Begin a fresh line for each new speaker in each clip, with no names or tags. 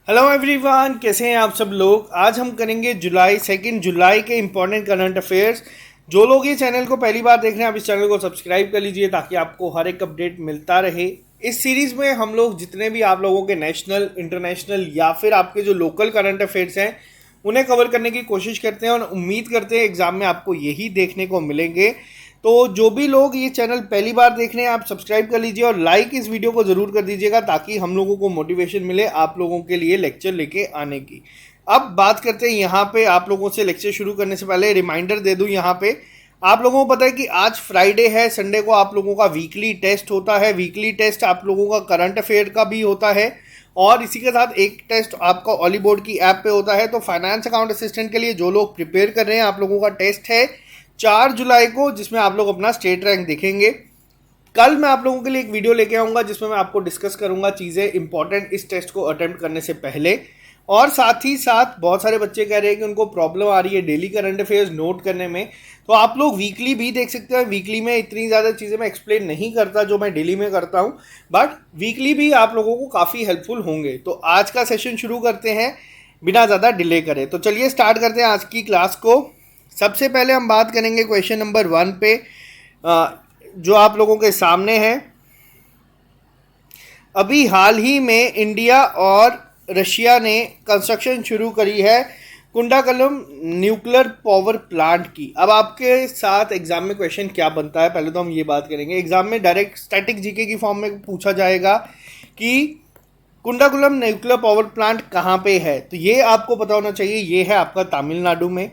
Hello everyone, कैसे हैं आप सब लोग। आज हम करेंगे जुलाई के इम्पोर्टेंट करंट अफेयर्स। जो लोग ये चैनल को पहली बार देख रहे हैं, आप इस चैनल को सब्सक्राइब कर लीजिए ताकि आपको हर एक अपडेट मिलता रहे। इस सीरीज में हम लोग जितने भी आप लोगों के नेशनल, इंटरनेशनल या फिर आपके जो लोकल करंट अफेयर्स हैं उन्हें कवर करने की कोशिश करते हैं और उम्मीद करते हैं एग्जाम में आपको यही देखने को मिलेंगे। तो जो भी लोग ये चैनल पहली बार देख रहे हैं, आप सब्सक्राइब कर लीजिए और लाइक इस वीडियो को ज़रूर कर दीजिएगा ताकि हम लोगों को मोटिवेशन मिले आप लोगों के लिए लेक्चर लेके आने की। अब बात करते हैं यहाँ पे, आप लोगों से लेक्चर शुरू करने से पहले रिमाइंडर दे दूँ। यहाँ पे आप लोगों को पता है कि आज फ्राइडे है, संडे को आप लोगों का वीकली टेस्ट होता है। वीकली टेस्ट आप लोगों का करंट अफेयर का भी होता है और इसी के साथ एक टेस्ट आपका ऑली बोर्ड की ऐप पे होता है। तो फाइनेंस अकाउंट असिस्टेंट के लिए जो लोग प्रिपेयर कर रहे हैं, आप लोगों का टेस्ट है 4 जुलाई को, जिसमें आप लोग अपना स्टेट रैंक देखेंगे। कल मैं आप लोगों के लिए एक वीडियो लेके आऊँगा जिसमें मैं आपको डिस्कस करूँगा चीज़ें इंपॉर्टेंट इस टेस्ट को अटेम्प्ट करने से पहले। और साथ ही साथ बहुत सारे बच्चे कह रहे हैं कि उनको प्रॉब्लम आ रही है डेली करंट अफेयर्स नोट करने में, तो आप लोग वीकली भी देख सकते हैं। वीकली में इतनी ज़्यादा चीज़ें मैं एक्सप्लेन नहीं करता जो मैं डेली में करता हूँ, बट वीकली भी आप लोगों को काफ़ी हेल्पफुल होंगे। तो आज का सेशन शुरू करते हैं बिना ज़्यादा डिले करें। तो चलिए स्टार्ट करते हैं आज की क्लास को। सबसे पहले हम बात करेंगे क्वेश्चन नंबर 1 पे, जो आप लोगों के सामने है। अभी हाल ही में इंडिया और रशिया ने कंस्ट्रक्शन शुरू करी है कुंडाकुलम न्यूक्लियर पावर प्लांट की। अब आपके साथ एग्जाम में क्वेश्चन क्या बनता है, पहले तो हम ये बात करेंगे। एग्जाम में डायरेक्ट स्टैटिक जीके की फॉर्म में पूछा जाएगा कि कुंडाकुलम न्यूक्लियर पावर प्लांट कहाँ पे है, तो ये आपको पता होना चाहिए। ये है आपका तमिलनाडु में।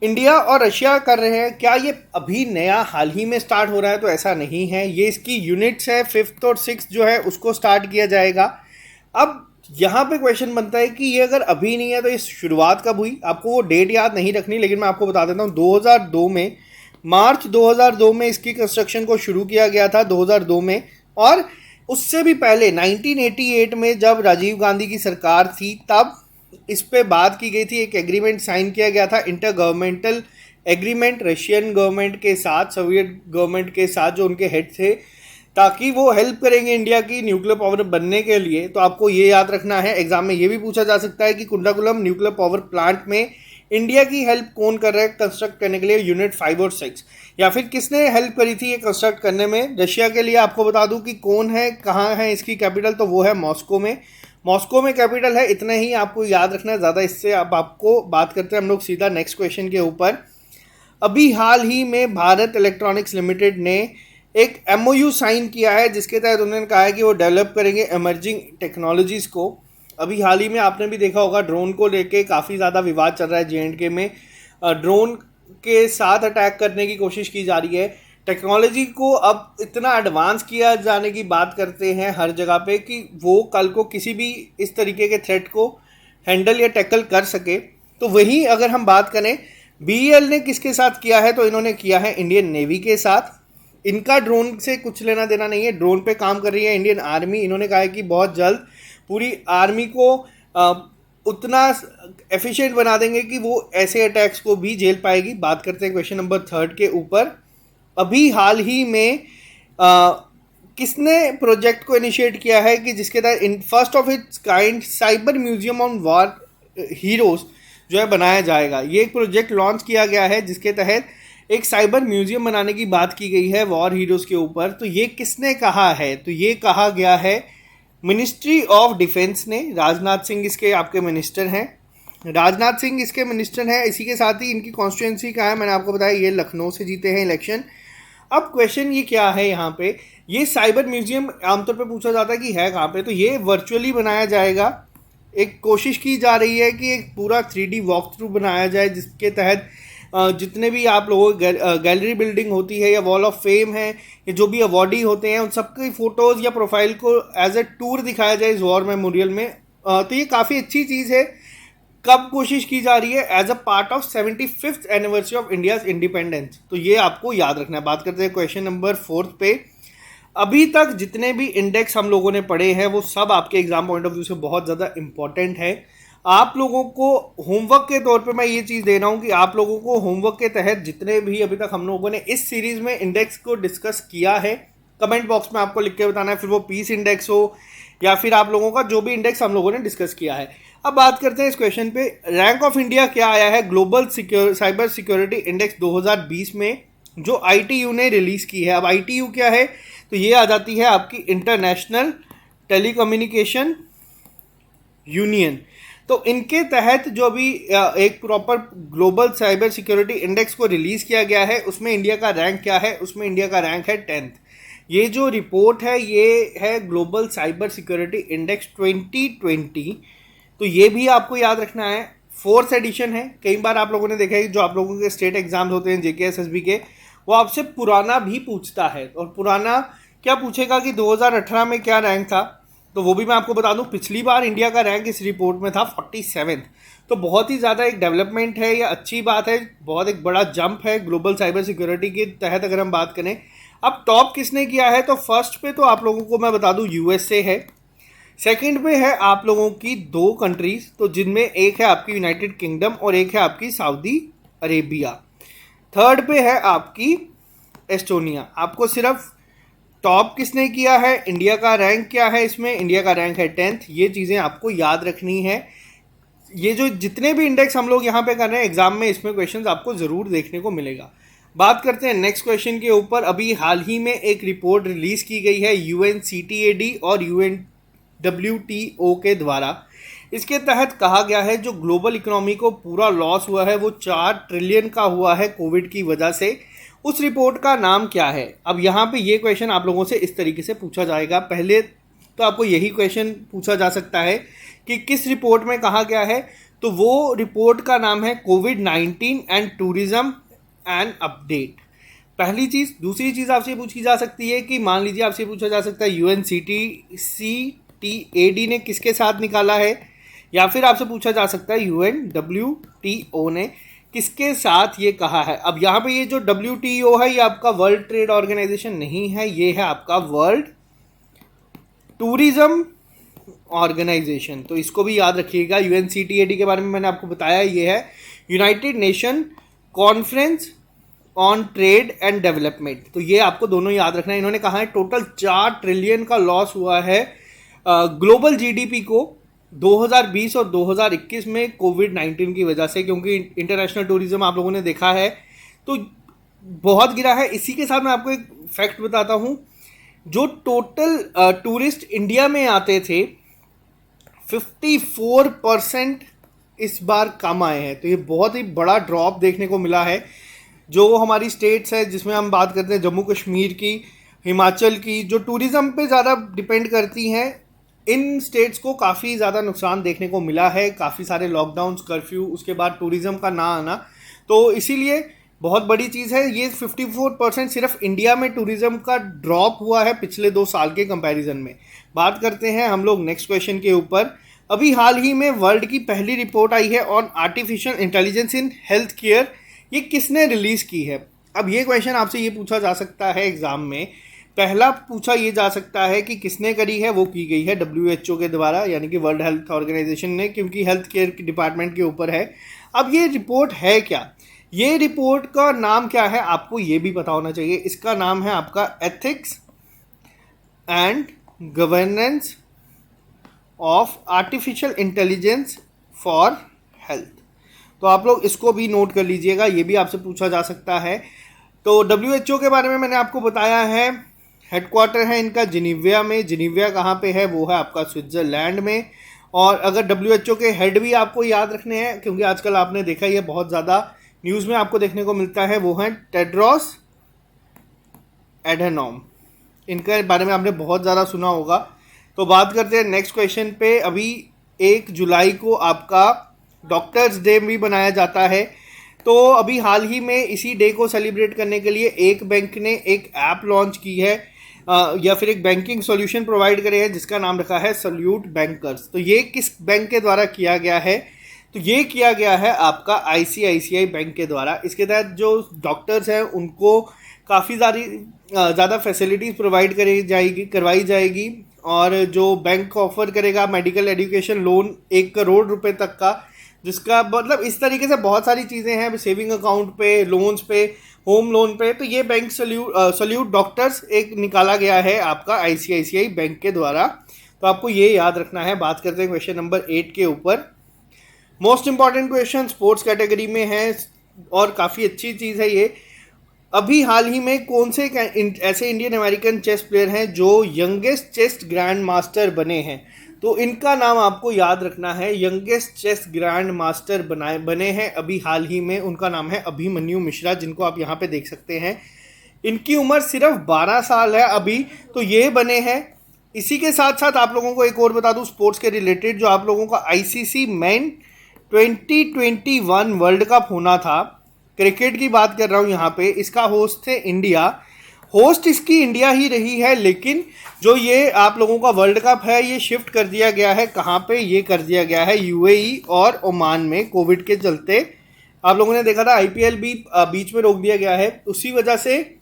इंडिया और रशिया कर रहे हैं, क्या ये अभी नया हाल ही में स्टार्ट हो रहा है? तो ऐसा नहीं है, ये इसकी यूनिट्स है। 5th और 6th जो है उसको स्टार्ट किया जाएगा। अब यहाँ पे क्वेश्चन बनता है कि ये अगर अभी नहीं है तो ये शुरुआत कब हुई? आपको वो डेट याद नहीं रखनी, लेकिन मैं आपको बता देता हूँ। 2002 में, मार्च 2002 में इसकी कंस्ट्रक्शन को शुरू किया गया था, 2002 में। और उससे भी पहले 1988 में जब राजीव गांधी की सरकार थी तब इस पे बात की गई थी, एक एग्रीमेंट साइन किया गया था, inter governmental agreement Russian government के साथ, सोवियत गवर्नमेंट के साथ, जो उनके हेड थे, ताकि वो हेल्प करेंगे इंडिया की न्यूक्लियर पावर बनने के लिए। तो आपको ये याद रखना है। एग्जाम में ये भी पूछा जा सकता है कि कुंडाकुलम न्यूक्लियर पावर प्लांट में इंडिया की हेल्प कौन कर रहा है कंस्ट्रक्ट करने के लिए, यूनिट 5 और 6, या फिर किसने हेल्प करी थी ये कंस्ट्रक्ट करने में? रशिया के लिए आपको बता दूं कि कौन है, कहाँ है इसकी कैपिटल, तो वो है मॉस्को में। मॉस्को में कैपिटल है, इतना ही आपको याद रखना है, ज़्यादा इससे अब आपको बात करते हैं हम लोग सीधा नेक्स्ट क्वेश्चन के ऊपर। अभी हाल ही में भारत इलेक्ट्रॉनिक्स लिमिटेड ने एक MOU साइन किया है जिसके तहत उन्होंने कहा है कि वो डेवलप करेंगे एमर्जिंग टेक्नोलॉजीज़ को। अभी हाल ही में आपने भी देखा होगा, ड्रोन को लेके काफ़ी ज़्यादा विवाद चल रहा है J&K में। ड्रोन के साथ अटैक करने की कोशिश की जा रही है। टेक्नोलॉजी को अब इतना एडवांस किया जाने की बात करते हैं हर जगह पे कि वो कल को किसी भी इस तरीके के थ्रेट को हैंडल या टैकल कर सके। तो वही अगर हम बात करें BEL ने किसके साथ किया है, तो इन्होंने किया है इंडियन नेवी के साथ। इनका ड्रोन से कुछ लेना देना नहीं है, ड्रोन पे काम कर रही है इंडियन आर्मी। इन्होंने कहा है कि बहुत जल्द पूरी आर्मी को उतना एफिशिएंट बना देंगे कि वो ऐसे अटैक्स को भी झेल पाएगी। बात करते हैं क्वेश्चन नंबर 3 के ऊपर। अभी हाल ही में किसने प्रोजेक्ट को इनिशिएट किया है कि जिसके तहत first of its kind cyber museum on war heroes जो है बनाया जाएगा। ये एक प्रोजेक्ट लॉन्च किया गया है जिसके तहत एक साइबर म्यूजियम बनाने की बात की गई है वॉर हीरोज के ऊपर। तो ये किसने कहा है? तो ये कहा गया है मिनिस्ट्री ऑफ डिफेंस ने। राजनाथ सिंह इसके आपके मिनिस्टर हैं, राजनाथ सिंह इसके मिनिस्टर हैं। इसी के साथ ही इनकी कॉन्स्टिट्यूंसी कहाँ है, मैंने आपको बताया, ये लखनऊ से जीते हैं इलेक्शन। अब क्वेश्चन ये क्या है यहाँ पे, ये साइबर म्यूजियम आमतौर पे पूछा जाता है कि है कहाँ पे, तो ये वर्चुअली बनाया जाएगा। एक कोशिश की जा रही है कि एक पूरा 3D वॉक थ्रू बनाया जाए जिसके तहत जितने भी आप लोगों की गैलरी बिल्डिंग होती है या वॉल ऑफ फेम है या जो भी अवार्डी होते हैं उन सबकी फ़ोटोज़ या प्रोफाइल को एज ए टूर दिखाया जाए इस वॉर मेमोरियल में। तो ये काफ़ी अच्छी चीज़ है। कब कोशिश की जा रही है? As a part of 75th anniversary of India's independence. तो ये आपको याद रखना है। बात करते हैं क्वेश्चन नंबर 4 पे। अभी तक जितने भी इंडेक्स हम लोगों ने पढ़े हैं वो सब आपके एग्जाम पॉइंट ऑफ व्यू से बहुत ज़्यादा इंपॉर्टेंट है। आप लोगों को होमवर्क के तौर पे मैं ये चीज़ दे रहा हूँ कि आप लोगों को होमवर्क के तहत जितने भी अभी तक हम लोगों ने इस सीरीज़ में इंडेक्स को डिस्कस किया है, कमेंट बॉक्स में आपको लिख के बताना है। फिर वो पीस इंडेक्स हो, या फिर आप लोगों का जो भी इंडेक्स हम लोगों ने डिस्कस किया है। अब बात करते हैं इस क्वेश्चन पे, रैंक ऑफ इंडिया क्या आया है ग्लोबल साइबर सिक्योरिटी इंडेक्स 2020 में, जो ITU ने रिलीज की है। अब ITU क्या है, तो ये आ जाती है आपकी इंटरनेशनल टेलीकम्युनिकेशन यूनियन। तो इनके तहत जो भी एक proper global cyber security index को रिलीज किया गया है, उसमें इंडिया का रैंक क्या है, उसमें इंडिया का रैंक है 10th। ये जो रिपोर्ट है ये है ग्लोबल साइबर सिक्योरिटी इंडेक्स 2020। तो ये भी आपको याद रखना है, 4th एडिशन है। कई बार आप लोगों ने देखा है कि जो आप लोगों के स्टेट एग्जाम्स होते हैं JKSSB के, वो आपसे पुराना भी पूछता है। और पुराना क्या पूछेगा कि 2018 में क्या रैंक था, तो वो भी मैं आपको बता दूं, पिछली बार इंडिया का रैंक इस रिपोर्ट में था 47। तो बहुत ही ज़्यादा एक डेवलपमेंट है या अच्छी बात है, बहुत एक बड़ा जंप है ग्लोबल साइबर सिक्योरिटी के तहत अगर हम बात करें। अब टॉप किसने किया है, तो फर्स्ट पे तो आप लोगों को मैं बता दूं USA है, सेकंड पे है आप लोगों की 2 कंट्रीज, तो जिनमें एक है आपकी यूनाइटेड किंगडम और एक है आपकी सऊदी अरेबिया। थर्ड पे है आपकी एस्टोनिया। आपको सिर्फ टॉप किसने किया है, इंडिया का रैंक क्या है, इसमें इंडिया का रैंक है 10th। ये चीज़ें आपको याद रखनी है। ये जो जितने भी इंडेक्स हम लोग यहाँ पे कर रहे हैं एग्जाम में, इसमें क्वेश्चंस आपको ज़रूर देखने को मिलेगा। बात करते हैं नेक्स्ट क्वेश्चन के ऊपर। अभी हाल ही में एक रिपोर्ट रिलीज की गई है UNCTAD और UNWTO के द्वारा। इसके तहत कहा गया है जो ग्लोबल इकोनॉमी को पूरा लॉस हुआ है वो 4 ट्रिलियन का हुआ है कोविड की वजह से। उस रिपोर्ट का नाम क्या है। अब यहाँ पे ये क्वेश्चन आप लोगों से इस तरीके से पूछा जाएगा। पहले तो आपको यही क्वेश्चन पूछा जा सकता है कि किस रिपोर्ट में कहा गया है, तो वो रिपोर्ट का नाम है COVID-19 and tourism and update. पहली चीज़। दूसरी चीज़ आपसे पूछी जा सकती है कि मान लीजिए आपसे पूछा जा सकता है UNCTAD ने किसके साथ निकाला है, या फिर आपसे पूछा जा सकता है UNWTO ने किसके साथ ये कहा है। अब यहाँ पे ये जो WTO है ये आपका वर्ल्ड ट्रेड ऑर्गेनाइजेशन नहीं है, ये है आपका वर्ल्ड टूरिज्म ऑर्गेनाइजेशन। तो इसको भी याद रखिएगा। UNCTAD के बारे में मैंने आपको बताया, ये है United nation conference on trade and development. तो ये आपको दोनों याद रखना है। इन्होंने कहा है टोटल 4 ट्रिलियन का लॉस हुआ है ग्लोबल GDP को 2020 और 2021 में COVID-19 की वजह से, क्योंकि इंटरनेशनल टूरिज्म आप लोगों ने देखा है तो बहुत गिरा है। इसी के साथ मैं आपको एक फैक्ट बताता हूँ, जो टोटल टूरिस्ट इंडिया में आते थे 54% इस बार कम आए हैं। तो ये बहुत ही बड़ा ड्रॉप देखने को मिला है। जो हमारी स्टेट्स है जिसमें हम बात करते हैं जम्मू कश्मीर की, हिमाचल की, जो टूरिज़्म पे ज़्यादा डिपेंड करती हैं, इन स्टेट्स को काफ़ी ज़्यादा नुकसान देखने को मिला है। काफ़ी सारे लॉकडाउन्स, कर्फ्यू, उसके बाद टूरिज़्म का ना आना, तो इसीलिए बहुत बड़ी चीज़ है ये। 54% सिर्फ इंडिया में टूरिज़्म का ड्रॉप हुआ है पिछले 2 साल के कंपैरिजन में। बात करते हैं हम लोग नेक्स्ट क्वेश्चन के ऊपर। अभी हाल ही में वर्ल्ड की पहली रिपोर्ट आई है on artificial intelligence in health care. ये किसने रिलीज़ की है। अब ये क्वेश्चन आपसे ये पूछा जा सकता है एग्ज़ाम में। पहला पूछा ये जा सकता है कि किसने करी है, वो की गई है WHO के द्वारा, यानी कि वर्ल्ड हेल्थ ऑर्गेनाइजेशन ने, क्योंकि हेल्थ केयर के डिपार्टमेंट के ऊपर है। अब ये रिपोर्ट है क्या, ये रिपोर्ट का नाम क्या है, आपको ये भी पता होना चाहिए। इसका नाम है आपका ethics and governance of artificial intelligence for health. तो आप लोग इसको भी नोट कर लीजिएगा, ये भी आपसे पूछा जा सकता है। तो WHO के बारे में मैंने आपको बताया है। हेडक्वार्टर है इनका जिनीविया में। जिनीविया कहाँ पे है, वो है आपका स्विट्ज़रलैंड में। और अगर WHO के हेड भी आपको याद रखने हैं, क्योंकि आजकल आपने देखा ये बहुत ज़्यादा न्यूज़ में आपको देखने को मिलता है, वो है टेड्रोस एडहेनॉम। इनके बारे में आपने बहुत ज़्यादा सुना होगा। तो बात करते हैं नेक्स्ट क्वेश्चन पे। अभी 1 जुलाई को आपका डॉक्टर्स डे भी बनाया जाता है। तो अभी हाल ही में इसी डे को सेलिब्रेट करने के लिए एक बैंक ने एक ऐप लॉन्च की है, या फिर एक बैंकिंग सॉल्यूशन प्रोवाइड करे हैं, जिसका नाम रखा है सल्यूट बैंकर्स। तो ये किस बैंक के द्वारा किया गया है, तो ये किया गया है आपका ICICI बैंक के द्वारा। इसके तहत जो डॉक्टर्स हैं उनको काफ़ी ज़्यादा फैसिलिटीज़ प्रोवाइड करवाई जाएगी। और जो बैंक ऑफर करेगा मेडिकल एजुकेशन लोन 1 करोड़ रुपए तक का, जिसका मतलब इस तरीके से बहुत सारी चीज़ें हैं, सेविंग अकाउंट पे, लोन्स पे, होम लोन पे। तो ये बैंक सल्यूट डॉक्टर्स एक निकाला गया है आपका ICICI बैंक के द्वारा। तो आपको ये याद रखना है। बात करते हैं क्वेश्चन नंबर 8 के ऊपर। Most important question sports category में है और काफ़ी अच्छी चीज़ है ये। अभी हाल ही में कौन से ऐसे इंडियन अमेरिकन चेस प्लेयर हैं जो यंगेस्ट चेस ग्रैंड मास्टर बने हैं? तो इनका नाम आपको याद रखना है। यंगेस्ट चेस ग्रैंड मास्टर बने हैं अभी हाल ही में, उनका नाम है अभिमन्यु मिश्रा, जिनको आप यहाँ पे देख सकते हैं। इनकी उम्र सिर्फ 12 साल है अभी, तो ये बने हैं। इसी के साथ साथ आप लोगों को एक और बता दूं स्पोर्ट्स के रिलेटेड, जो आप लोगों का आईसीसी मेन 2021 वर्ल्ड कप होना था, क्रिकेट की बात कर रहा हूँ यहाँ पे, इसका होस्ट थे इंडिया। होस्ट इसकी इंडिया ही रही है, लेकिन जो ये आप लोगों का वर्ल्ड कप है ये शिफ्ट कर दिया गया है। कहाँ पे ये कर दिया गया है? यूएई और ओमान में, कोविड के चलते। आप लोगों ने देखा था आईपीएल भी बीच में रोक दिया गया है। उसी वजह से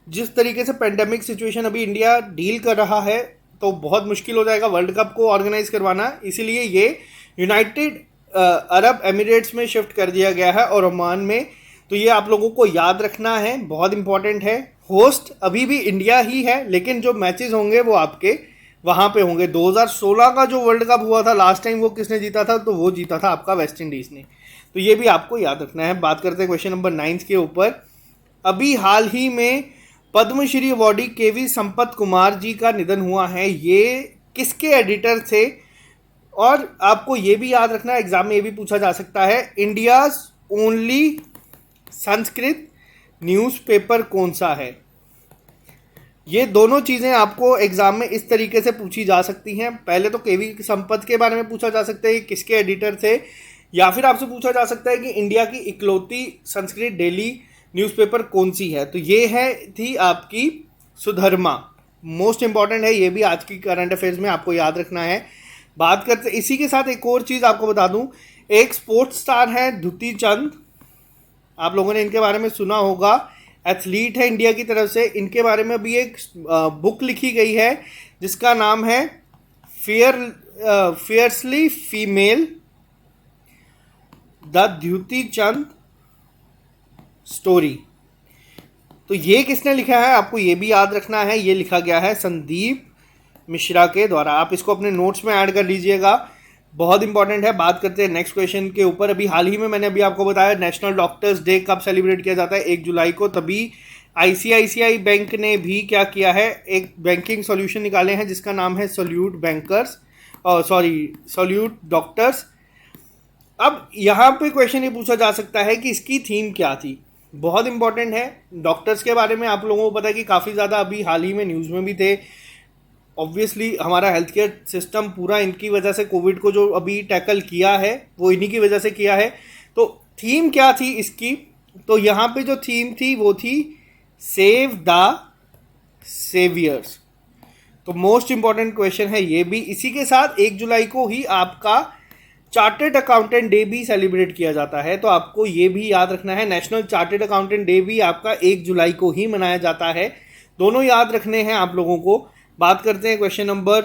जिस तरीके से पेंडेमिक सिचुएशन अभी इंडिया डील कर रहा है, तो बहुत मुश्किल हो जाएगा वर्ल्ड कप को ऑर्गेनाइज करवाना। इसीलिए ये यूनाइटेड अरब एमिरेट्स में शिफ्ट कर दिया गया है और ओमान में। तो ये आप लोगों को याद रखना है, बहुत इंपॉर्टेंट है। होस्ट अभी भी इंडिया ही है, लेकिन जो मैचेस होंगे वो आपके वहाँ पे होंगे। 2016 का जो वर्ल्ड कप हुआ था लास्ट टाइम, वो किसने जीता था? तो वो जीता था आपका वेस्ट इंडीज़ ने। तो ये भी आपको याद रखना है। बात करते हैं क्वेश्चन नंबर 9 के ऊपर। अभी हाल ही में पद्मश्री अवॉर्डी केवी संपत कुमार जी का निधन हुआ है। ये किसके एडिटर थे? और आपको ये भी याद रखना है, एग्जाम में ये भी पूछा जा सकता है, इंडियाज ओनली संस्कृत न्यूज़पेपर कौन सा है? ये दोनों चीज़ें आपको एग्जाम में इस तरीके से पूछी जा सकती हैं। पहले तो केवी संपत के बारे में पूछा जा सकता है कि किसके एडिटर थे, या फिर आपसे पूछा जा सकता है कि इंडिया की इकलौती संस्कृत डेली न्यूज़पेपर कौन सी है? तो ये है थी आपकी सुधर्मा। मोस्ट इंपॉर्टेंट है, ये भी आज की करंट अफेयर्स में आपको याद रखना है। बात करते इसी के साथ एक और चीज़ आपको बता दूं, एक स्पोर्ट्स स्टार है द्युति चंद, आप लोगों ने इनके बारे में सुना होगा, एथलीट है इंडिया की तरफ से। इनके बारे में अभी एक बुक लिखी गई है जिसका नाम है fiercely female, the Dutee Chand story. तो ये किसने लिखा है आपको ये भी याद रखना है। ये लिखा गया है संदीप मिश्रा के द्वारा। आप इसको अपने नोट्स में ऐड कर लीजिएगा, बहुत इंपॉर्टेंट है। बात करते हैं नेक्स्ट क्वेश्चन के ऊपर। अभी हाल ही में मैंने अभी आपको बताया नेशनल डॉक्टर्स डे कब सेलिब्रेट किया जाता है? 1 जुलाई को। तभी आईसीआईसीआई बैंक ने भी क्या किया है, एक बैंकिंग सॉल्यूशन निकाले हैं जिसका नाम है सॉल्यूट डॉक्टर्स। अब यहाँ पे क्वेश्चन ये पूछा जा सकता है कि इसकी थीम क्या थी? बहुत इंपॉर्टेंट है। डॉक्टर्स के बारे में आप लोगों को पता है कि काफ़ी ज़्यादा अभी हाल ही में न्यूज़ में भी थे। ऑब्वियसली हमारा हेल्थ केयर सिस्टम पूरा इनकी वजह से, कोविड को जो अभी टैकल किया है वो इन्हीं की वजह से किया है। तो थीम क्या थी इसकी? तो यहाँ पे जो थीम थी वो थी सेव द सेवियर्स। तो मोस्ट इंपॉर्टेंट क्वेश्चन है ये भी। इसी के साथ 1 जुलाई को ही आपका चार्टर्ड अकाउंटेंट डे भी सेलिब्रेट किया जाता है। तो आपको ये भी याद रखना है, नेशनल चार्टर्ड अकाउंटेंट डे भी आपका 1 जुलाई को ही मनाया जाता है। दोनों याद रखने हैं आप लोगों को। बात करते हैं क्वेश्चन नंबर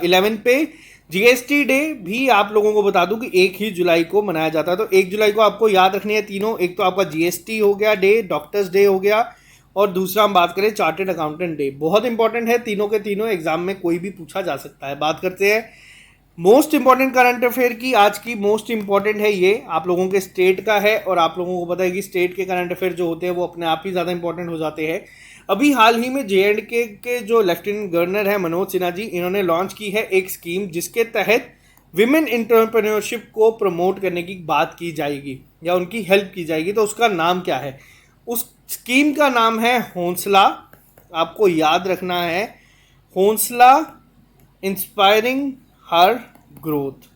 11 पे। जीएसटी डे भी आप लोगों को बता दूं कि 1 ही जुलाई को मनाया जाता है। तो 1 जुलाई को आपको याद रखनी है तीनों। एक तो आपका जीएसटी हो गया डे, डॉक्टर्स डे हो गया, और दूसरा हम बात करें चार्टर्ड अकाउंटेंट डे। बहुत इंपॉर्टेंट है, तीनों के तीनों एग्जाम में कोई भी पूछा जा सकता है। बात करते हैं मोस्ट इंपॉर्टेंट करंट अफेयर की। आज की मोस्ट इंपॉर्टेंट है ये, आप लोगों के स्टेट का है, और आप लोगों को पता है कि स्टेट के करंट अफेयर जो होते हैं वो अपने आप ही ज़्यादा इंपॉर्टेंट हो जाते हैं। अभी हाल ही में जे.एंड.के के जो लेफ्टिनेंट गवर्नर है मनोज सिन्हा जी, इन्होंने लॉन्च की है एक स्कीम जिसके तहत विमेन एंटरप्रेन्योरशिप को प्रमोट करने की बात की जाएगी या उनकी हेल्प की जाएगी। तो उसका नाम क्या है? उस स्कीम का नाम है हौंसला। आपको याद रखना है, हौंसला इंस्पायरिंग हर ग्रोथ।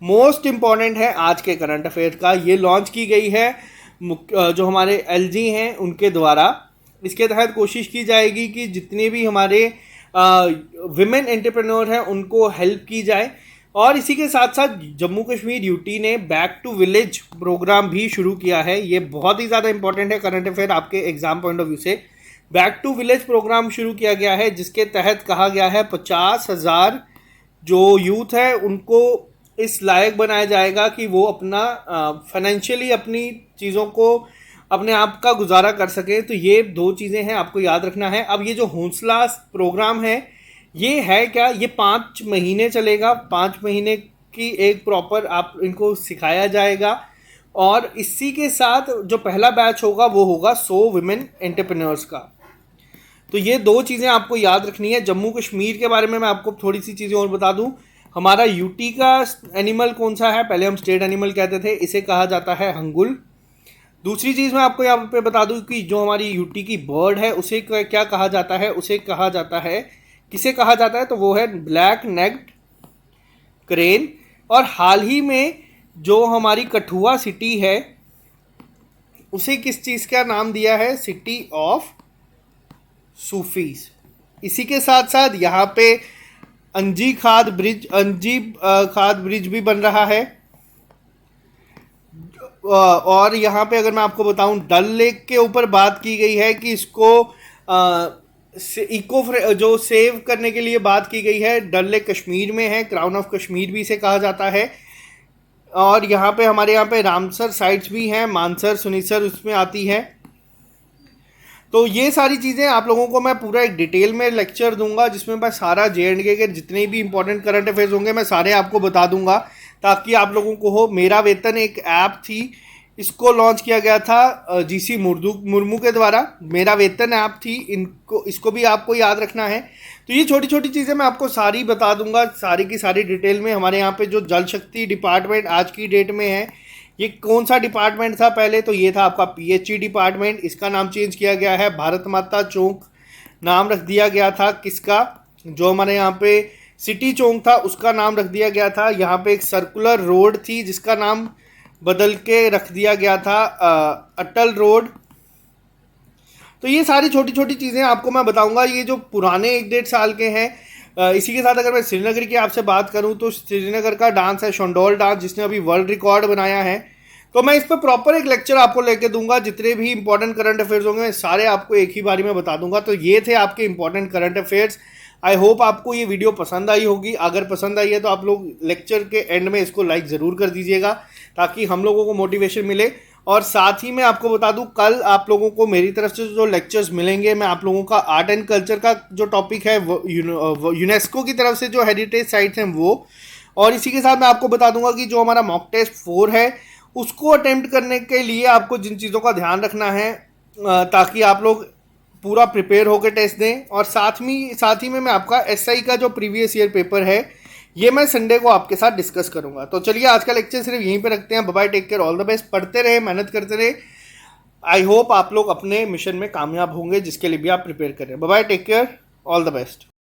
मोस्ट इंपॉर्टेंट है आज के करंट अफेयर का। ये लॉन्च की गई है जो हमारे एलजी हैं उनके द्वारा। इसके तहत कोशिश की जाएगी कि जितने भी हमारे विमेन एंटरप्रेन्योर हैं उनको हेल्प की जाए। और इसी के साथ साथ जम्मू कश्मीर यूटी ने बैक टू विलेज प्रोग्राम भी शुरू किया है। ये बहुत ही ज़्यादा इंपॉर्टेंट है करंट अफेयर आपके एग्जाम पॉइंट ऑफ व्यू से। बैक टू विलेज प्रोग्राम शुरू किया गया है जिसके तहत कहा गया है 50,000 जो यूथ है उनको इस लायक बनाया जाएगा कि वो अपना फाइनेंशियली अपनी चीज़ों को अपने आप का गुजारा कर सके। तो ये 2 चीज़ें हैं आपको याद रखना है। अब ये जो हौंसला प्रोग्राम है ये है क्या, ये 5 महीने चलेगा, 5 महीने की एक प्रॉपर आप इनको सिखाया जाएगा। और इसी के साथ जो पहला बैच होगा वो होगा 100 विमेन एंटरप्रेन्योर्स का। तो ये 2 चीज़ें आपको याद रखनी है। जम्मू कश्मीर के बारे में मैं आपको थोड़ी सी चीज़ें और बता दूं। हमारा यूटी का एनिमल कौन सा है, पहले हम स्टेट एनिमल कहते थे, इसे कहा जाता है हंगुल। दूसरी चीज़ मैं आपको यहाँ पे बता दूं कि जो हमारी यूटी की बर्ड है उसे क्या कहा जाता है, उसे कहा जाता है, किसे कहा जाता है, तो वो है ब्लैक नेक्ड क्रेन। और हाल ही में जो हमारी कठुआ सिटी है उसे किस चीज़ का नाम दिया है, सिटी ऑफ सूफीज। इसी के साथ साथ यहाँ पे अंजी खाद ब्रिज भी बन रहा है। और यहाँ पे अगर मैं आपको बताऊं, डल लेक के ऊपर बात की गई है कि इसको जो सेव करने के लिए बात की गई है। डल लेक कश्मीर में है, क्राउन ऑफ कश्मीर भी इसे कहा जाता है। और यहाँ पे हमारे यहाँ पे रामसर साइट्स भी हैं, मानसर सुनीसर उसमें आती है। तो ये सारी चीज़ें आप लोगों को मैं पूरा एक डिटेल में लेक्चर दूंगा, जिसमें मैं सारा JNK के जितने भी इंपॉर्टेंट करंट अफेयर्स होंगे मैं सारे आपको बता दूंगा, ताकि आप लोगों को हो। मेरा वेतन एक ऐप थी, इसको लॉन्च किया गया था GC मुर्मू के द्वारा। मेरा वेतन ऐप थी, इसको भी आपको याद रखना है। तो ये छोटी छोटी चीज़ें मैं आपको सारी बता दूंगा, सारी की सारी डिटेल में। हमारे यहाँ पे जो जल शक्ति डिपार्टमेंट आज की डेट में है, ये कौन सा डिपार्टमेंट था पहले, तो ये था आपका PHE डिपार्टमेंट। इसका नाम चेंज किया गया है, भारत माता चौक नाम रख दिया गया था किसका, जो हमारे यहाँ पे सिटी चौक था उसका नाम रख दिया गया था। यहाँ पे एक सर्कुलर रोड थी जिसका नाम बदल के रख दिया गया था अटल रोड। तो ये सारी छोटी छोटी चीज़ें आपको मैं बताऊंगा, ये जो पुराने 1-1.5 साल के हैं। इसी के साथ अगर मैं श्रीनगर की आपसे बात करूं तो श्रीनगर का डांस है शोंडोल डांस, जिसने अभी वर्ल्ड रिकॉर्ड बनाया है। तो मैं इस पर प्रॉपर एक लेक्चर आपको लेके दूंगा, जितने भी इंपॉर्टेंट करंट अफेयर्स होंगे मैं सारे आपको एक ही बारी में बता दूंगा। तो ये थे आपके important current affairs. I hope आपको ये वीडियो पसंद आई होगी। अगर पसंद आई है तो आप लोग लेक्चर के एंड में इसको लाइक ज़रूर कर दीजिएगा, ताकि हम लोगों को मोटिवेशन मिले। और साथ ही मैं आपको बता दूं, कल आप लोगों को मेरी तरफ से जो लेक्चर्स मिलेंगे, मैं आप लोगों का आर्ट एंड कल्चर का जो टॉपिक है यूनेस्को की तरफ से जो हेरिटेज साइट्स हैं वो, और इसी के साथ मैं आपको बता दूंगा कि जो हमारा मॉक टेस्ट 4 है उसको अटेम्प्ट करने के लिए आपको जिन चीज़ों का ध्यान रखना है, ताकि आप लोग पूरा प्रिपेयर होकर टेस्ट दें। और साथ ही में मैं आपका SI का जो प्रीवियस ईयर पेपर है ये मैं संडे को आपके साथ डिस्कस करूंगा। तो चलिए आज का लेक्चर सिर्फ यहीं पे रखते हैं। Bye bye, take care, all the best. पढ़ते रहे, मेहनत करते रहे। आई होप आप लोग अपने मिशन में कामयाब होंगे जिसके लिए भी आप प्रिपेयर कर रहे हैं। Bye bye, take care, all the best.